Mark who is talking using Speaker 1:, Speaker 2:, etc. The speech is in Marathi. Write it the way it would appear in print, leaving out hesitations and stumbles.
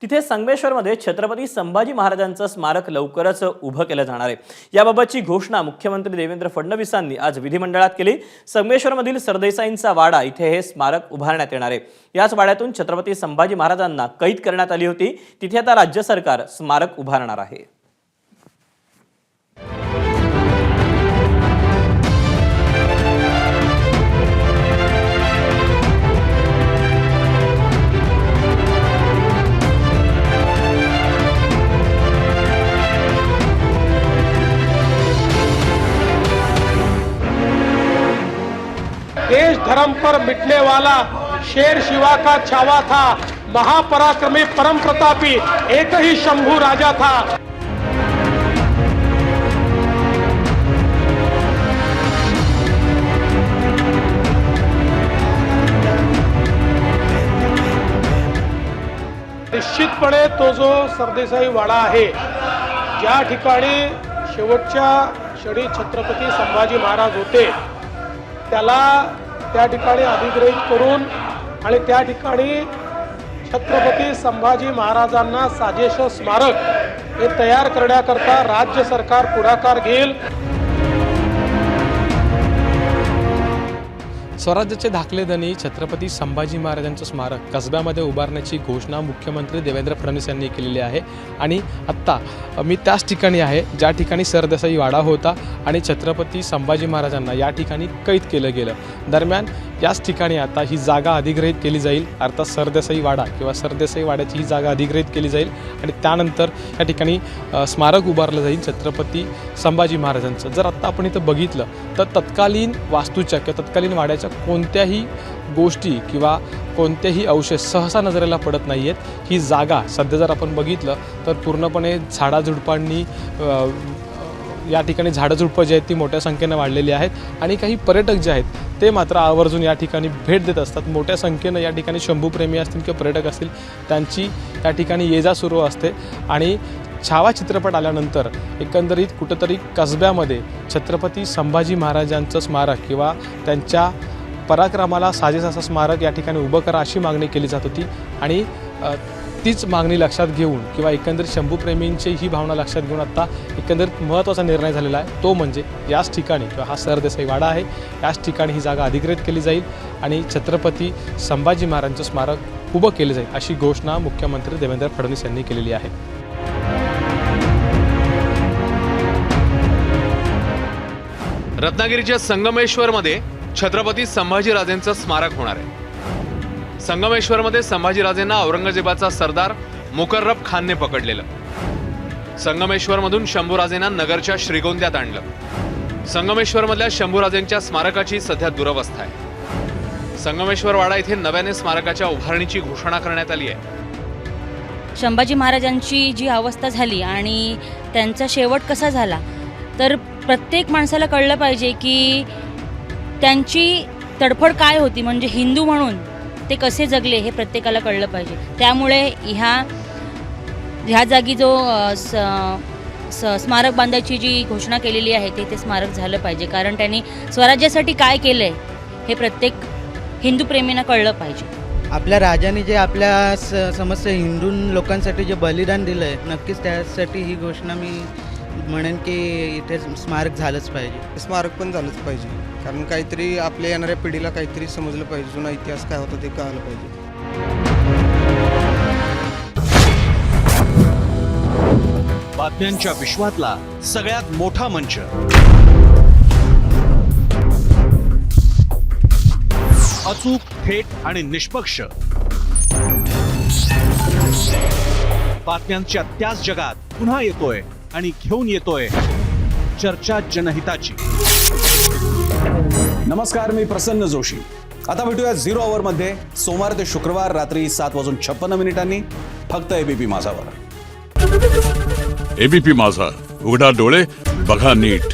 Speaker 1: तिथे संगमेश्वरमध्ये छत्रपती संभाजी महाराजांचं स्मारक लवकरच उभं केलं जाणार आहे। याबाबतची घोषणा मुख्यमंत्री देवेंद्र फडणवीसांनी आज विधिमंडळात केली। संगमेश्वरमधील सरदेसाईंचा वाडा इथे हे स्मारक उभारण्यात येणार आहे। याच वाड्यातून छत्रपती संभाजी महाराजांना कैद करण्यात आली होती। तिथे आता राज्य सरकार स्मारक उभारणार आहे।
Speaker 2: देश धर्म पर मिटने वाला शेर शिवा का छावा था, महापराक्रमी परम प्रतापी एक ही शंभू राजा था। निश्चितपणे तो जो सरदेसाई वाडा आहे, ज्या ठिकाणी शेवटच्या क्षणी छत्रपती संभाजी महाराज होते, त्याला त्या ठिकाणी अधिग्रहित करून आणि त्या ठिकाणी छत्रपती संभाजी महाराजांना साजेसं स्मारक हे तयार करण्याकरता राज्य सरकार पुढाकार घेईल।
Speaker 3: स्वराज्याचे धाकलेधनी छत्रपती संभाजी महाराजांचं स्मारक कसब्यामध्ये उभारण्याची घोषणा मुख्यमंत्री देवेंद्र फडणवीस यांनी केलेली आहे। आणि आत्ता मी त्याच ठिकाणी आहे ज्या ठिकाणी सरदेसाई वाडा होता आणि छत्रपती संभाजी महाराजांना या ठिकाणी कैद केलं गेलं। दरम्यान याच ठिकाणी आता ही जागा अधिग्रहित केली जाईल, अर्थात सरदेसाई वाडा किंवा सरदेसाई वाड्याची ही जागा अधिग्रहित केली जाईल आणि त्यानंतर या ठिकाणी स्मारक उभारलं जाईल छत्रपती संभाजी महाराजांचं। जर आत्ता आपण इथं बघितलं तर तत्कालीन वास्तूच्या किंवा तत्कालीन वाड्याच्या कोणत्याही गोष्टी किंवा कोणतेही अवशेष सहसा नजरेला पडत नाही आहेत। ही जागा सध्या जर आपण बघितलं तर पूर्णपणे झाडाझुडपांनी या ठिकाणी झाडझुडपं जी आहेत ती मोठ्या संख्येनं वाढलेली आहेत आणि काही पर्यटक जे आहेत ते मात्र आवर्जून या ठिकाणी भेट देत असतात। मोठ्या संख्येनं या ठिकाणी शंभूप्रेमी असतील किंवा पर्यटक असतील त्यांची या ठिकाणी ये-जा सुरू असते। आणि छावा चित्रपट आल्यानंतर एकंदरीत कुठंतरी कसब्यामध्ये छत्रपती संभाजी महाराजांचं स्मारक किंवा त्यांच्या पराक्रमाला साजेस असं स्मारक या ठिकाणी उभं करा अशी मागणी केली जात होती। आणि तीच मागणी लक्षात घेऊन किंवा एकंदरीत शंभूप्रेमींची ही भावना लक्षात घेऊन आता एकंदरीत महत्त्वाचा निर्णय झालेला आहे, तो म्हणजे याच ठिकाणी किंवा हा सरदेसाई वाडा आहे याच ठिकाणी ही जागा अधिग्रहित केली जाईल आणि छत्रपती संभाजी महाराजांचं स्मारक उभं केलं जाईल अशी घोषणा मुख्यमंत्री देवेंद्र फडणवीस यांनी केलेली आहे।
Speaker 4: रत्नागिरीच्या संगमेश्वरमध्ये छत्रपती संभाजीराजेंचं स्मारक होणार आहे। संगमेश्वरमध्ये संभाजीराजेंना औरंगजेबाचा सरदार मुकर्रब खानने पकडलेलं, संगमेश्वरमधून शंभूराजेंना नगरच्या श्रीगोंद्यात आणलं। संगमेश्वरमधल्या शंभूराजेंच्या स्मारकाची सध्या दुरवस्था आहे। संगमेश्वर वाडा इथे नव्याने स्मारकाच्या उभारणीची घोषणा करण्यात आली आहे।
Speaker 5: संभाजी महाराजांची जी अवस्था झाली आणि त्यांचा शेवट कसा झाला तर प्रत्येक माणसाला कळलं पाहिजे की त्यांची तडफड काय होती, म्हणजे हिंदू म्हणून ते कसे जगले हे प्रत्येकाला कळलं पाहिजे। त्यामुळे ह्या जागी जो स्मारक बांधायची जी घोषणा केलेली आहे ते स्मारक झालं पाहिजे, कारण त्यांनी स्वराज्यासाठी काय केलं आहे हे प्रत्येक हिंदू प्रेमींना कळलं पाहिजे।
Speaker 6: आपल्या राजाने जे आपल्या समस्त हिंदू लोकांसाठी जे बलिदान दिलं आहे, नक्कीच त्यासाठी ही घोषणा मी म्हणेन की इथे स्मारक झालंच पाहिजे।
Speaker 7: स्मारक पण झालंच पाहिजे, कारण काहीतरी आपल्या येणाऱ्या पिढीला काहीतरी समजलं पाहिजे, जुना इतिहास काय होता ते कळालं पाहिजे।
Speaker 8: बातम्यांच्या विश्वातला सगळ्यात मोठा मंच, अचूक, थेट आणि निष्पक्ष बातम्यांच्या त्याच जगात पुन्हा येतोय आणि घेऊन येतोय चर्चा जनहिताची।
Speaker 9: नमस्कार, मी प्रसन्न जोशी। आता भेटूया 0 आवर मध्ये सोमवार ते शुक्रवार रात्री 7:56 फक्त एबीपी माझावर।
Speaker 10: एबीपी माझा, उघडा डोळे बघा नीट।